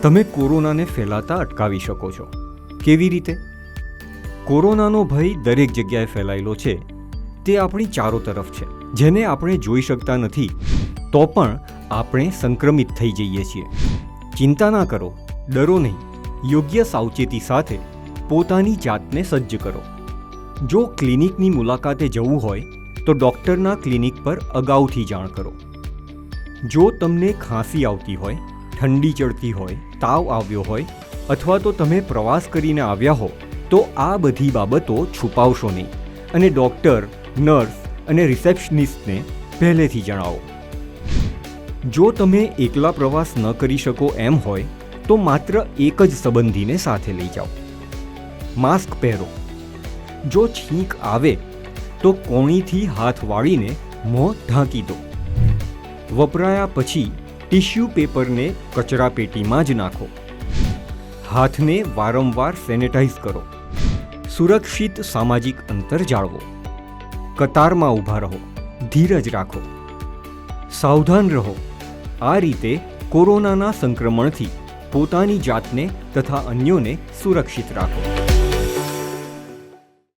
તમે કોરોનાને ફેલાતા અટકાવી શકો છો. કેવી રીતે? કોરોનાનો ભય દરેક જગ્યાએ ફેલાયેલો છે. તે આપણી ચારો તરફ છે, જેને આપણે જોઈ શકતા નથી તો પણ આપણે સંક્રમિત થઈ જઈએ છીએ. ચિંતા ના કરો, ડરો નહીં. યોગ્ય સાવચેતી સાથે પોતાની જાતને સજ્જ કરો. જો ક્લિનિકની મુલાકાતે જવું હોય તો ડૉક્ટરના ક્લિનિક પર અગાઉથી જાણ કરો. જો તમને ખાંસી આવતી હોય, ઠંડી ચડતી હોય, તાવ આવ્યો હોય અથવા તો તમે પ્રવાસ કરીને આવ્યા હો તો આ બધી બાબતો છુપાવશો નહીં અને ડૉક્ટર, નર્સ અને રિસેપ્શનિસ્ટને પહેલેથી જણાવો. જો તમે એકલા પ્રવાસ ન કરી શકો એમ હોય તો માત્ર એક જ સંબંધીને સાથે લઈ જાઓ. માસ્ક પહેરો. જો છીંક આવે તો કોણીથી હાથ વાળીને મોં ઢાંકી દો. વપરાયા પછી ટિશ્યુ પેપરને કચરાપેટીમાં જ નાખો. હાથને વારંવાર સેનેટાઈઝ કરો. સુરક્ષિત સામાજિક અંતર જાળવો. કતારમાં ઊભા રહો. ધીરજ રાખો. સાવધાન રહો. આ રીતે કોરોનાના સંક્રમણથી પોતાની જાતને તથા અન્યોને સુરક્ષિત રાખો.